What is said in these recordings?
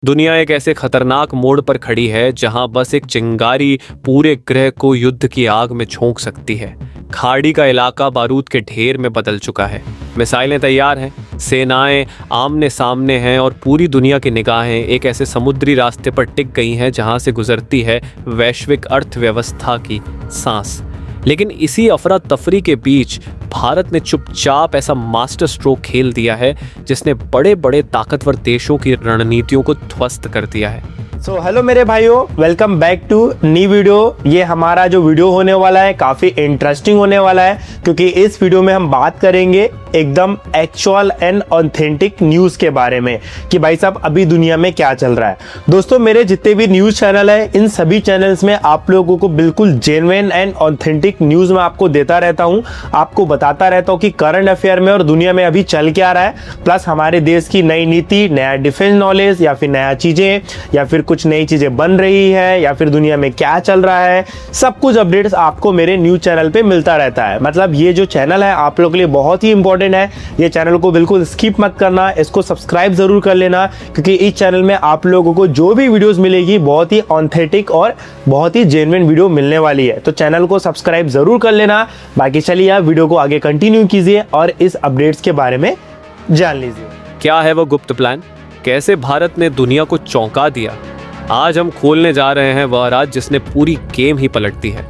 दुनिया एक ऐसे खतरनाक मोड़ पर खड़ी है जहां बस एक चिंगारी पूरे ग्रह को युद्ध की आग में झोंक सकती है। खाड़ी का इलाका बारूद के ढेर में बदल चुका है। मिसाइलें तैयार हैं, सेनाएं आमने सामने हैं और पूरी दुनिया की निगाहें एक ऐसे समुद्री रास्ते पर टिक गई हैं जहां से गुजरती है वैश्विक अर्थव्यवस्था की सांस। लेकिन इसी अफरा तफरी के बीच भारत ने चुपचाप ऐसा मास्टर स्ट्रोक खेल दिया है जिसने बड़े बड़े ताकतवर देशों की रणनीतियों को ध्वस्त कर दिया है। हेलो मेरे भाइयों, welcome back to new video. ये हमारा जो वीडियो होने वाला है काफ़ी इंटरेस्टिंग होने वाला है, क्योंकि इस वीडियो में हम बात करेंगे एकदम एक्चुअल एंड ऑथेंटिक न्यूज़ के बारे में कि भाई साहब अभी दुनिया में क्या चल रहा है। दोस्तों, मेरे जितने भी न्यूज़ चैनल है इन सभी चैनल्स में आप लोगों को बिल्कुल जेन्युइन एंड ऑथेंटिक न्यूज़ मैं आपको देता रहता हूँ, आपको बताता रहता हूँ कि करंट अफेयर में और दुनिया में अभी चल क्या रहा है, प्लस हमारे देश की नई नीति, नया डिफेंस नॉलेज या फिर नया चीज़ें या फिर कुछ नई चीजें बन रही है या फिर दुनिया में क्या चल रहा है, सब कुछ अपडेट्स आपको मेरे न्यूज़ चैनल पे मिलता रहता है। मतलब ये जो चैनल है आप लोगों के लिए बहुत ही इंपॉर्टेंट है। ये चैनल को बिल्कुल स्किप मत करना, इसको सब्सक्राइब जरूर कर लेना, क्योंकि इस चैनल में आप लोगों को जो भी वीडियोस मिलेगी बहुत ही ऑथेंटिक और बहुत ही जेन्युइन वीडियो मिलने वाली है। तो चैनल को सब्सक्राइब जरूर कर लेना। बाकी चलिए आप वीडियो को आगे कंटिन्यू कीजिए और इस अपडेट्स के बारे में जान लीजिए। क्या है वो गुप्त प्लान? कैसे भारत ने दुनिया को चौंका दिया? आज हम खोलने जा रहे हैं वह राज जिसने पूरी गेम ही पलट दी है।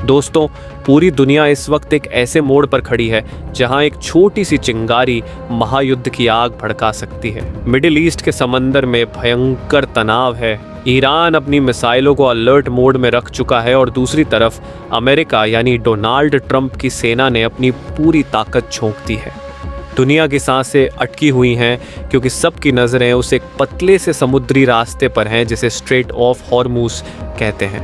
दोस्तों, पूरी दुनिया इस वक्त एक ऐसे मोड़ पर खड़ी है जहां एक छोटी सी चिंगारी महायुद्ध की आग भड़का सकती है। मिडिल ईस्ट के समंदर में भयंकर तनाव है। ईरान अपनी मिसाइलों को अलर्ट मोड में रख चुका है और दूसरी तरफ अमेरिका यानी डोनाल्ड ट्रंप की सेना ने अपनी पूरी ताकत झोंक दी है। दुनिया की सांसें अटकी हुई हैं क्योंकि सबकी नज़रें उस एक पतले से समुद्री रास्ते पर हैं जिसे स्ट्रेट ऑफ हॉर्मुज कहते हैं।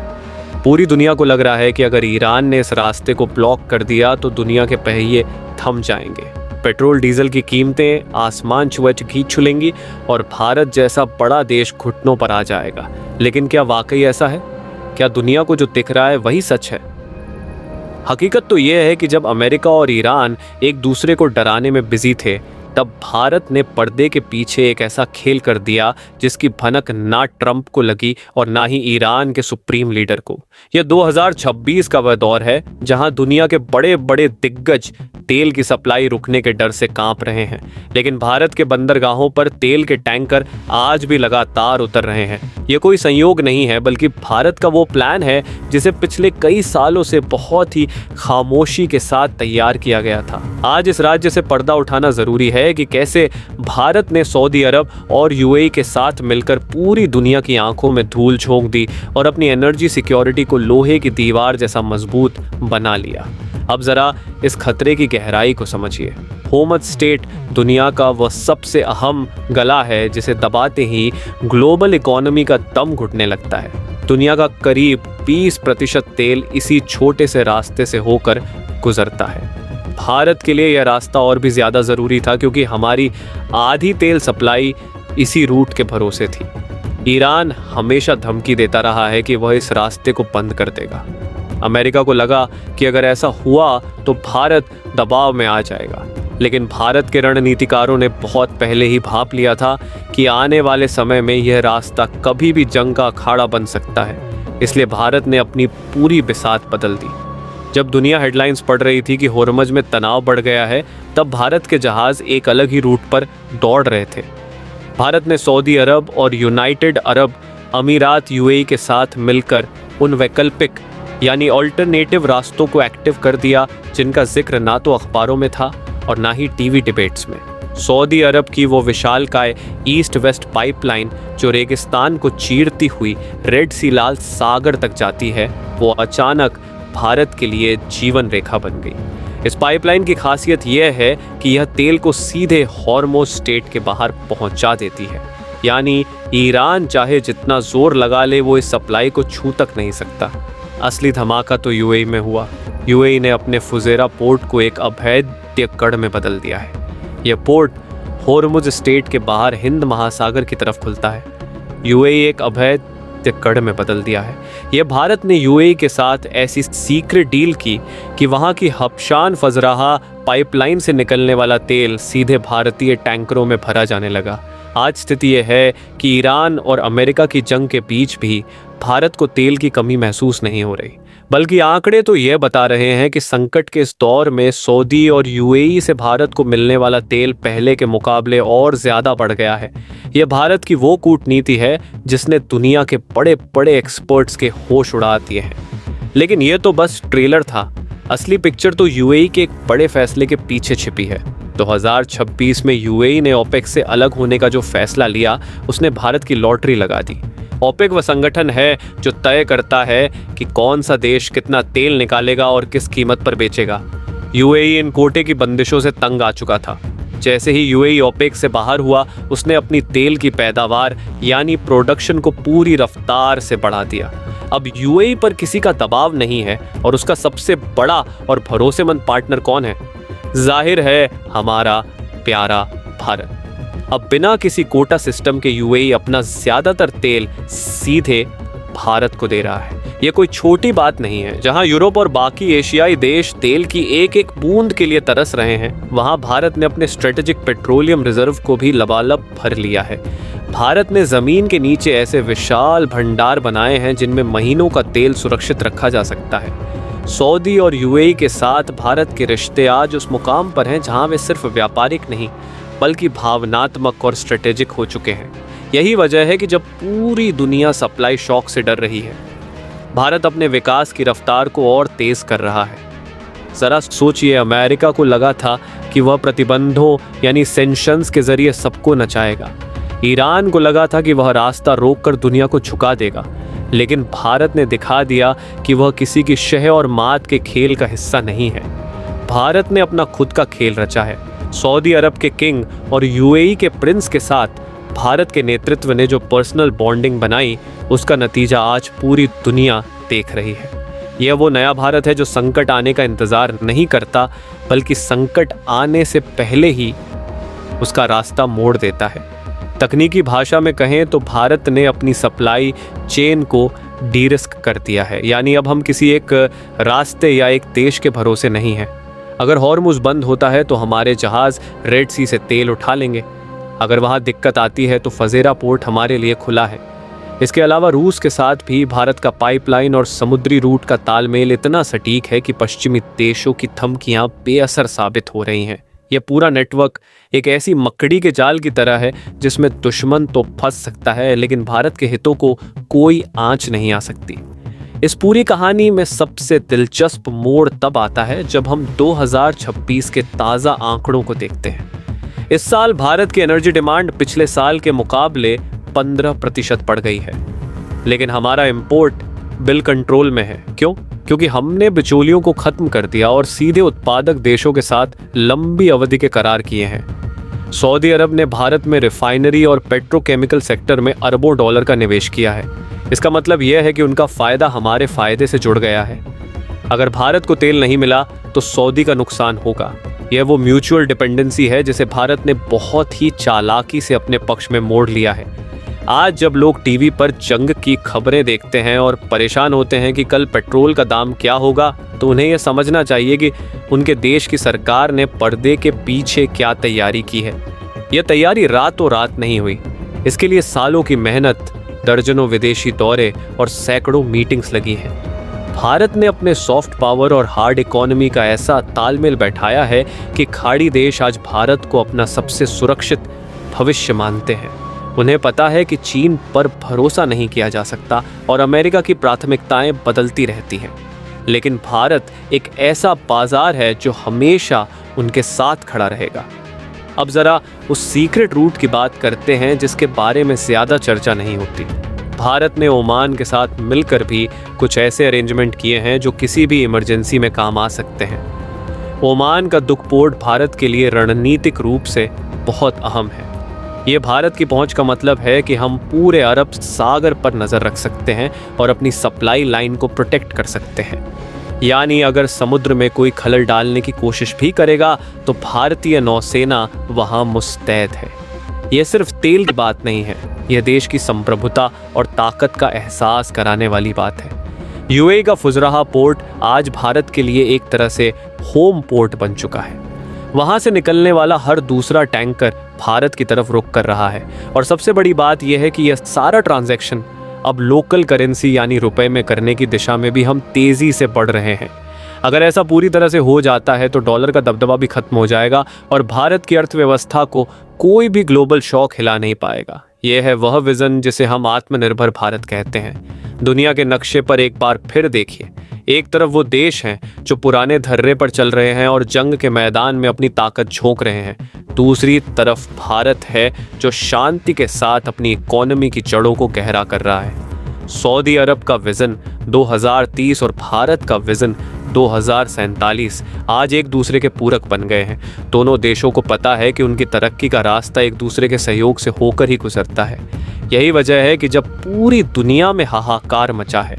पूरी दुनिया को लग रहा है कि अगर ईरान ने इस रास्ते को ब्लॉक कर दिया तो दुनिया के पहिए थम जाएंगे, पेट्रोल डीजल की कीमतें आसमान छुए छुलेंगी और भारत जैसा बड़ा देश घुटनों पर आ जाएगा। लेकिन क्या वाकई ऐसा है? क्या दुनिया को जो दिख रहा है वही सच है? हकीकत तो यह है कि जब अमेरिका और ईरान एक दूसरे को डराने में बिजी थे, तब भारत ने पर्दे के पीछे एक ऐसा खेल कर दिया जिसकी भनक ना ट्रंप को लगी और ना ही ईरान के सुप्रीम लीडर को। यह 2026 का वह दौर है जहां दुनिया के बड़े बड़े दिग्गज तेल की सप्लाई रुकने के डर से कांप रहे हैं, लेकिन भारत के बंदरगाहों पर तेल के टैंकर आज भी लगातार उतर रहे हैं। यह कोई संयोग नहीं है, बल्कि भारत का वो प्लान है जिसे पिछले कई सालों से बहुत ही खामोशी के साथ तैयार किया गया था। आज इस राज्य से पर्दा उठाना जरूरी है कि कैसे भारत ने सऊदी अरब और यूएई के साथ मिलकर पूरी दुनिया की आंखों में धूल झोंक दी और अपनी एनर्जी सिक्योरिटी को लोहे की दीवार जैसा मजबूत बना लिया। अब जरा इस खतरे की गहराई को समझिए। होमज स्टेट दुनिया का वह सबसे अहम गला है जिसे दबाते ही ग्लोबल इकोनॉमी का दम घुटने लगता है। दुनिया का करीब 20% तेल इसी छोटे से रास्ते से होकर गुजरता है। भारत के लिए यह रास्ता और भी ज़्यादा ज़रूरी था क्योंकि हमारी आधी तेल सप्लाई इसी रूट के भरोसे थी। ईरान हमेशा धमकी देता रहा है कि वह इस रास्ते को बंद कर देगा। अमेरिका को लगा कि अगर ऐसा हुआ तो भारत दबाव में आ जाएगा, लेकिन भारत के रणनीतिकारों ने बहुत पहले ही भांप लिया था कि आने वाले समय में यह रास्ता कभी भी जंग का अखाड़ा बन सकता है। इसलिए भारत ने अपनी पूरी बिसात बदल दी। जब दुनिया हेडलाइंस पढ़ रही थी कि होर्मुज में तनाव बढ़ गया है, तब भारत के जहाज एक अलग ही रूट पर दौड़ रहे थे। भारत ने सऊदी अरब और यूनाइटेड अरब अमीरात यूएई के साथ मिलकर उन वैकल्पिक यानी ऑल्टरनेटिव रास्तों को एक्टिव कर दिया जिनका जिक्र ना तो अखबारों में था और ना ही टीवी डिबेट्स में। सऊदी अरब की वो विशालकाय ईस्ट वेस्ट पाइपलाइन जो रेगिस्तान को चीरती हुई रेड सी लाल सागर तक जाती है, वो अचानक भारत के लिए जीवन रेखा बन गई। इस पाइपलाइन की खासियत यह है कि यह तेल को सीधे हॉर्मुज स्टेट के बाहर पहुंचा देती है, यानी ईरान चाहे जितना जोर लगा ले वो इस सप्लाई को छू तक नहीं सकता। असली धमाका तो यूएई में हुआ। यूएई ने अपने फुजेरा पोर्ट को एक अभेद्य गढ़ में बदल दिया है। यह पोर्ट हॉर्मुज स्टेट के बाहर हिंद महासागर की तरफ खुलता है। यूएई एक अभेद्य गढ़ में बदल दिया है। यह भारत ने यूएई के साथ ऐसी सीक्रेट डील की कि वहां की हबशान फजराहा पाइपलाइन से निकलने वाला तेल सीधे भारतीय टैंकरों में भरा जाने लगा। आज स्थिति यह है कि ईरान और अमेरिका की जंग के बीच भी भारत को तेल की कमी महसूस नहीं हो रही, बल्कि आंकड़े तो यह बता रहे हैं कि संकट के इस दौर में सऊदी और यूएई से भारत को मिलने वाला तेल पहले के मुकाबले और ज्यादा बढ़ गया है। यह भारत की वो कूटनीति है जिसने दुनिया के बड़े बड़े एक्सपर्ट्स के होश उड़ा दिए हैं। लेकिन यह तो बस ट्रेलर था, असली पिक्चर तो यूएई के एक बड़े फैसले के पीछे छिपी है। 2026 में यूएई ने ओपेक से अलग होने का जो फैसला लिया, उसने भारत की लॉटरी लगा दी। ओपेक वह संगठन है जो तय करता है कि कौन सा देश कितना तेल निकालेगा और किस कीमत पर बेचेगा। यूएई इन कोटे की बंदिशों से तंग आ चुका था। जैसे ही यूएई ओपेक से बाहर हुआ, उसने अपनी तेल की पैदावार यानी प्रोडक्शन को पूरी रफ्तार से बढ़ा दिया। अब यूएई पर किसी का दबाव नहीं है और उसका सबसे बड़ा और भरोसेमंद पार्टनर कौन है? जाहिर है, हमारा प्यारा भारत। अब बिना किसी कोटा सिस्टम के यूएई अपना ज्यादातर तेल सीधे भारत को दे रहा है। यह कोई छोटी बात नहीं है। जहां यूरोप और बाकी एशियाई देश तेल की एक एक बूंद के लिए तरस रहे हैं, वहां भारत ने अपने स्ट्रेटेजिक पेट्रोलियम रिजर्व को भी लबालब भर लिया है। भारत ने जमीन के नीचे ऐसे विशाल भंडार बनाए हैं जिनमें महीनों का तेल सुरक्षित रखा जा सकता है। सऊदी और यूएई के साथ भारत के रिश्ते आज उस मुकाम पर हैं जहां वे सिर्फ व्यापारिक नहीं बल्कि भावनात्मक और स्ट्रेटेजिक हो चुके हैं। यही वजह है कि जब पूरी दुनिया सप्लाई शॉक से डर रही है, भारत अपने विकास की रफ्तार को और तेज कर रहा है। जरा सोचिए, अमेरिका को लगा था कि वह प्रतिबंधों यानी सैंक्शंस के जरिए सबको नचाएगा। ईरान को लगा था कि वह रास्ता रोककर दुनिया को झुका देगा। लेकिन भारत ने दिखा दिया कि वह किसी की शह और मात के खेल का हिस्सा नहीं है। भारत ने अपना खुद का खेल रचा है। सऊदी अरब के किंग और यूएई के प्रिंस के साथ भारत के नेतृत्व ने जो पर्सनल बॉन्डिंग बनाई, उसका नतीजा आज पूरी दुनिया देख रही है। यह वो नया भारत है जो संकट आने का इंतजार नहीं करता, बल्कि संकट आने से पहले ही उसका रास्ता मोड़ देता है। तकनीकी भाषा में कहें तो भारत ने अपनी सप्लाई चेन को डी-रिस्क कर दिया है। यानी अब हम किसी एक रास्ते या एक देश के भरोसे नहीं हैं। अगर हॉर्मुज़ बंद होता है तो हमारे जहाज़ रेड सी से तेल उठा लेंगे। अगर वहाँ दिक्कत आती है तो फजेरा पोर्ट हमारे लिए खुला है। इसके अलावा रूस के साथ भी भारत का पाइपलाइन और समुद्री रूट का तालमेल इतना सटीक है कि पश्चिमी देशों की धमकियाँ बेअसर साबित हो रही हैं। यह पूरा नेटवर्क एक ऐसी मकड़ी के जाल की तरह है जिसमें दुश्मन तो फंस सकता है, लेकिन भारत के हितों को कोई आंच नहीं आ सकती। इस पूरी कहानी में सबसे दिलचस्प मोड़ तब आता है जब हम 2026 के ताज़ा आंकड़ों को देखते हैं। इस साल भारत की एनर्जी डिमांड पिछले साल के मुकाबले 15% बढ़ गई है, लेकिन हमारा इंपोर्ट बिल कंट्रोल में है। क्यों? क्योंकि हमने बिचौलियों को खत्म कर दिया और सीधे उत्पादक देशों के साथ लंबी अवधि के करार किए हैं। सऊदी अरब ने भारत में रिफाइनरी और पेट्रोकेमिकल सेक्टर में अरबों डॉलर का निवेश किया है। इसका मतलब यह है कि उनका फायदा हमारे फायदे से जुड़ गया है। अगर भारत को तेल नहीं मिला तो सऊदी का नुकसान होगा। यह वो म्यूचुअल डिपेंडेंसी है जिसे भारत ने बहुत ही चालाकी से अपने पक्ष में मोड़ लिया है। आज जब लोग टीवी पर जंग की खबरें देखते हैं और परेशान होते हैं कि कल पेट्रोल का दाम क्या होगा, तो उन्हें यह समझना चाहिए कि उनके देश की सरकार ने पर्दे के पीछे क्या तैयारी की है। यह तैयारी रातों रात नहीं हुई। इसके लिए सालों की मेहनत, दर्जनों विदेशी दौरे और सैकड़ों मीटिंग्स लगी हैं। भारत ने अपने सॉफ्ट पावर और हार्ड इकोनॉमी का ऐसा तालमेल बैठाया है कि खाड़ी देश आज भारत को अपना सबसे सुरक्षित भविष्य मानते हैं। उन्हें पता है कि चीन पर भरोसा नहीं किया जा सकता और अमेरिका की प्राथमिकताएं बदलती रहती हैं, लेकिन भारत एक ऐसा बाजार है जो हमेशा उनके साथ खड़ा रहेगा। अब जरा उस सीक्रेट रूट की बात करते हैं जिसके बारे में ज़्यादा चर्चा नहीं होती। भारत ने ओमान के साथ मिलकर भी कुछ ऐसे अरेंजमेंट किए हैं जो किसी भी इमरजेंसी में काम आ सकते हैं। ओमान का दुख पोर्ट भारत के लिए रणनीतिक रूप से बहुत अहम है। ये भारत की पहुंच का मतलब है कि हम पूरे अरब सागर पर नज़र रख सकते हैं और अपनी सप्लाई लाइन को प्रोटेक्ट कर सकते हैं। यानी अगर समुद्र में कोई खलल डालने की कोशिश भी करेगा तो भारतीय नौसेना वहां मुस्तैद है। यह सिर्फ तेल की बात नहीं है, यह देश की संप्रभुता और ताकत का एहसास कराने वाली बात है। यूएई का फुजराहा पोर्ट आज भारत के लिए एक तरह से होम पोर्ट बन चुका है। वहां से निकलने वाला हर दूसरा टैंकर भारत की तरफ रुख कर रहा है। और सबसे बड़ी बात यह है कि यह सारा ट्रांजैक्शन अब लोकल करेंसी यानी रुपए में करने की दिशा में भी हम तेजी से बढ़ रहे हैं। अगर ऐसा पूरी तरह से हो जाता है तो डॉलर का दबदबा भी खत्म हो जाएगा और भारत की अर्थव्यवस्था को कोई भी ग्लोबल शॉक हिला नहीं पाएगा। यह है वह विजन जिसे हम आत्मनिर्भर भारत कहते हैं। दुनिया के नक्शे पर एक बार फिर देखिए, एक तरफ वो देश हैं जो पुराने धर्रे पर चल रहे हैं और जंग के मैदान में अपनी ताकत झोंक रहे हैं, दूसरी तरफ भारत है जो शांति के साथ अपनी इकोनॉमी की जड़ों को गहरा कर रहा है। सऊदी अरब का विजन 2030 और भारत का विजन 2047 आज एक दूसरे के पूरक बन गए हैं। दोनों देशों को पता है कि उनकी तरक्की का रास्ता एक दूसरे के सहयोग से होकर ही गुजरता है। यही वजह है कि जब पूरी दुनिया में हाहाकार मचा है,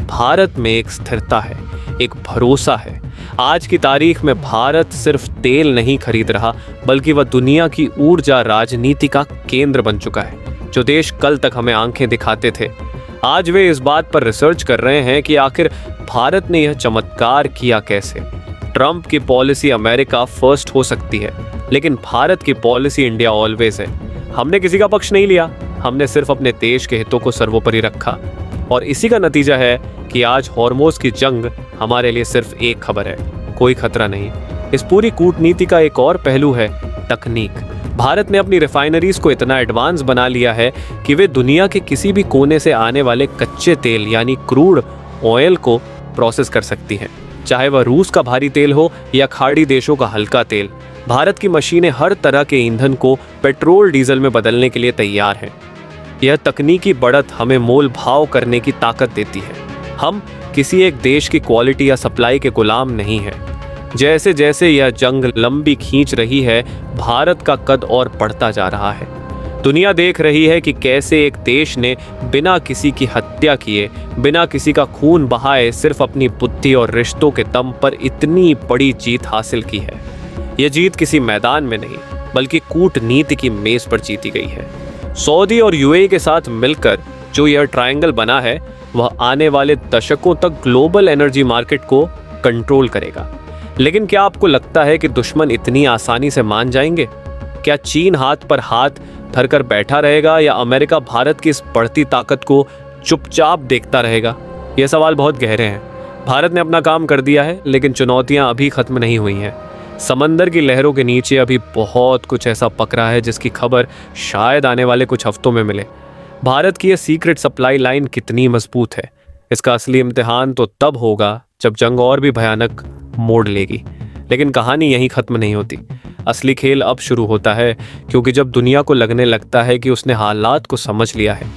भारत में एक स्थिरता है, एक भरोसा है। आज की तारीख में भारत सिर्फ तेल नहीं खरीद रहा, बल्कि वह दुनिया की ऊर्जा राजनीति का केंद्र बन चुका है। जो देश कल तक हमें आंखें दिखाते थे, आज वे इस बात पर रिसर्च कर रहे हैं कि आखिर भारत ने यह चमत्कार किया कैसे। ट्रंप की पॉलिसी अमेरिका फर्स्ट हो सकती है, लेकिन भारत की पॉलिसी इंडिया ऑलवेज है। हमने किसी का पक्ष नहीं लिया, हमने सिर्फ अपने देश के हितों को सर्वोपरि रखा। और इसी का नतीजा है कि आज हॉर्मोज की जंग हमारे लिए सिर्फ एक खबर है, कोई खतरा नहीं। इस पूरी कूटनीति का एक और पहलू है तकनीक। भारत ने अपनी रिफाइनरीज को इतना एडवांस बना लिया है कि वे दुनिया के किसी भी कोने से आने वाले कच्चे तेल यानी क्रूड ऑयल को प्रोसेस कर सकती हैं, चाहे वह रूस का भारी तेल हो या खाड़ी देशों का हल्का तेल। भारत की मशीनें हर तरह के ईंधन को पेट्रोल डीजल में बदलने के लिए तैयार हैं। यह तकनीकी बढ़त हमें मोल भाव करने की ताकत देती है। हम किसी एक देश की क्वालिटी या सप्लाई के गुलाम नहीं हैं। जैसे जैसे यह जंग लंबी खींच रही है, भारत का कद और बढ़ता जा रहा है। दुनिया देख रही है कि कैसे एक देश ने बिना किसी की हत्या किए, बिना किसी का खून बहाए, सिर्फ अपनी बुद्धि और रिश्तों के दम पर इतनी बड़ी जीत हासिल की है। यह जीत किसी मैदान में नहीं, बल्कि कूटनीति की मेज पर जीती गई है। सऊदी और यूएई के साथ मिलकर जो यह ट्रायंगल बना है, वह आने वाले दशकों तक ग्लोबल एनर्जी मार्केट को कंट्रोल करेगा। लेकिन क्या आपको लगता है कि दुश्मन इतनी आसानी से मान जाएंगे? क्या चीन हाथ पर हाथ धरकर बैठा रहेगा या अमेरिका भारत की इस बढ़ती ताकत को चुपचाप देखता रहेगा? यह सवाल बहुत गहरे हैं। भारत ने अपना काम कर दिया है, लेकिन चुनौतियां अभी खत्म नहीं हुई हैं। समंदर की लहरों के नीचे अभी बहुत कुछ ऐसा पकड़ा है जिसकी खबर शायद आने वाले कुछ हफ्तों में मिले। भारत की यह सीक्रेट सप्लाई लाइन कितनी मजबूत है, इसका असली इम्तिहान तो तब होगा जब जंग और भी भयानक मोड़ लेगी। लेकिन कहानी यहीं खत्म नहीं होती। असली खेल अब शुरू होता है, क्योंकि जब दुनिया को लगने लगता है कि उसने हालात को समझ लिया है,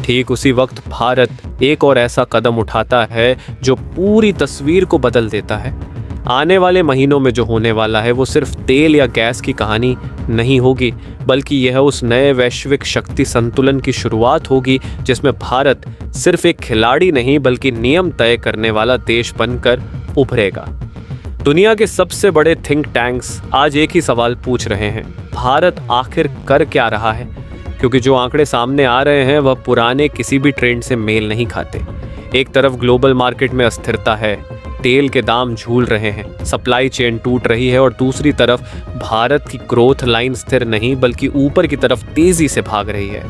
ठीक उसी वक्त भारत एक और ऐसा कदम उठाता है जो पूरी तस्वीर को बदल देता है। आने वाले महीनों में जो होने वाला है वो सिर्फ तेल या गैस की कहानी नहीं होगी, बल्कि यह उस नए वैश्विक शक्ति संतुलन की शुरुआत होगी जिसमें भारत सिर्फ एक खिलाड़ी नहीं बल्कि नियम तय करने वाला देश बनकर उभरेगा। दुनिया के सबसे बड़े थिंक टैंक्स आज एक ही सवाल पूछ रहे हैं, भारत आखिर कर क्या रहा है? क्योंकि जो आंकड़े सामने आ रहे हैं वह पुराने किसी भी ट्रेंड से मेल नहीं खाते। एक तरफ ग्लोबल मार्केट में अस्थिरता है, तेल के दाम झूल रहे हैं, सप्लाई चेन टूट रही है, और दूसरी तरफ भारत की ग्रोथ लाइन स्थिर नहीं बल्कि ऊपर की तरफ तेजी से भाग रही है।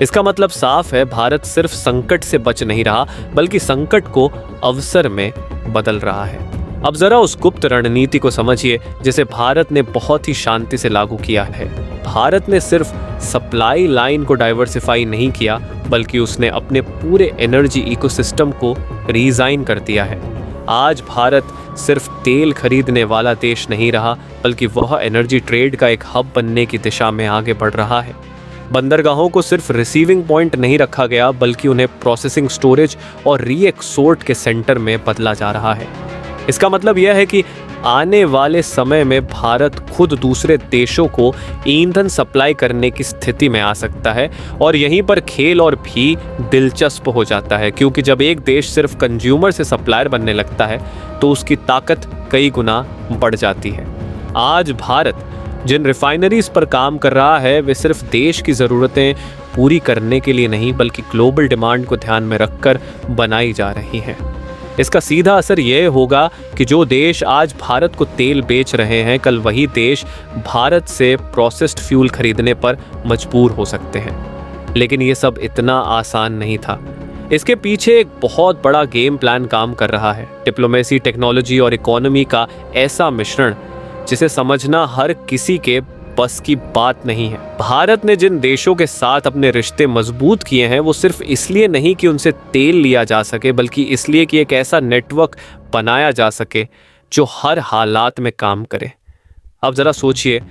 इसका मतलब साफ है, भारत सिर्फ संकट से बच नहीं रहा बल्कि संकट को अवसर में बदल रहा है। अब जरा उस गुप्त रणनीति को समझिए जिसे भारत ने बहुत ही शांति से लागू किया है। भारत ने सिर्फ सप्लाई लाइन को डाइवर्सिफाई नहीं किया, बल्कि उसने अपने पूरे एनर्जी इकोसिस्टम को रीडिजाइन कर दिया है। आज भारत सिर्फ तेल खरीदने वाला देश नहीं रहा, बल्कि वह एनर्जी ट्रेड का एक हब बनने की दिशा में आगे बढ़ रहा है। बंदरगाहों को सिर्फ रिसीविंग पॉइंट नहीं रखा गया, बल्कि उन्हें प्रोसेसिंग, स्टोरेज और रीएक्सपोर्ट के सेंटर में बदला जा रहा है। इसका मतलब यह है कि आने वाले समय में भारत खुद दूसरे देशों को ईंधन सप्लाई करने की स्थिति में आ सकता है, और यहीं पर खेल और भी दिलचस्प हो जाता है, क्योंकि जब एक देश सिर्फ कंज्यूमर से सप्लायर बनने लगता है तो उसकी ताकत कई गुना बढ़ जाती है। आज भारत जिन रिफाइनरीज पर काम कर रहा है वे सिर्फ देश की ज़रूरतें पूरी करने के लिए नहीं बल्कि ग्लोबल डिमांड को ध्यान में रखकर बनाई जा रही हैं। इसका सीधा असर यह होगा कि जो देश आज भारत को तेल बेच रहे हैं, कल वही देश भारत से प्रोसेस्ड फ्यूल खरीदने पर मजबूर हो सकते हैं। लेकिन ये सब इतना आसान नहीं था। इसके पीछे एक बहुत बड़ा गेम प्लान काम कर रहा है। डिप्लोमेसी, टेक्नोलॉजी और इकोनॉमी का ऐसा मिश्रण जिसे समझना हर किसी के बस की बात नहीं है। भारत ने जिन देशों के साथ अपने रिश्ते मजबूत किए हैं, वो सिर्फ इसलिए नहीं कि उनसे तेल लिया जा सके, बल्कि इसलिए कि एक ऐसा नेटवर्क बनाया जा सके जो हर हालात में काम करे। अब जरा सोचिए,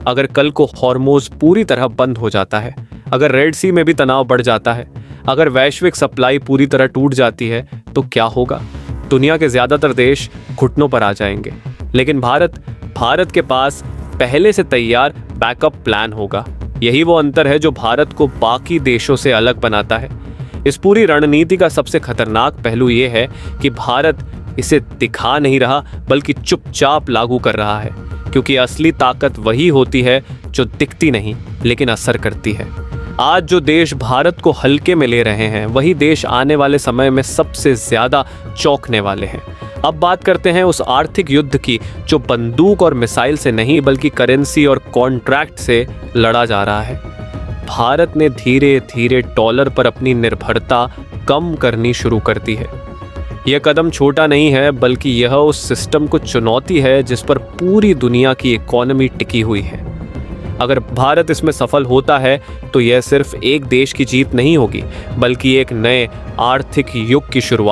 अगर कल को हॉर्मोज पूरी तरह बंद हो जाता है, अगर रेड सी में भी तनाव बढ़ जाता है, अगर वैश्विक सप्लाई पूरी तरह टूट जाती है, तो क्या होगा? दुनिया के ज्यादातर देश घुटनों पर आ जाएंगे। लेकिन भारत के पास पहले से तैयार बैकअप प्लान होगा। यही वो अंतर है जो भारत को बाकी देशों से अलग बनाता है। इस पूरी रणनीति का सबसे खतरनाक पहलू ये है कि भारत इसे दिखा नहीं रहा, बल्कि चुपचाप लागू कर रहा है, क्योंकि असली ताकत वही होती है जो दिखती नहीं लेकिन असर करती है। आज जो देश भारत को हल्के में ले रहे हैं, वही देश आने वाले समय में सबसे ज्यादा चौंकने वाले हैं। अब बात करते हैं उस आर्थिक युद्ध की जो बंदूक और मिसाइल से नहीं, बल्कि करेंसी और कॉन्ट्रैक्ट से लड़ा जा रहा है। भारत ने धीरे धीरे डॉलर पर अपनी निर्भरता कम करनी शुरू कर दी है। यह कदम छोटा नहीं है, बल्कि यह उस सिस्टम को चुनौती है जिस पर पूरी दुनिया की इकोनॉमी टिकी हुई है। अगर भारत इसमें सफल होता है तो यह सिर्फ एक देश की जीत नहीं होगी, बल्कि एक नए आर्थिक युग की शुरुआत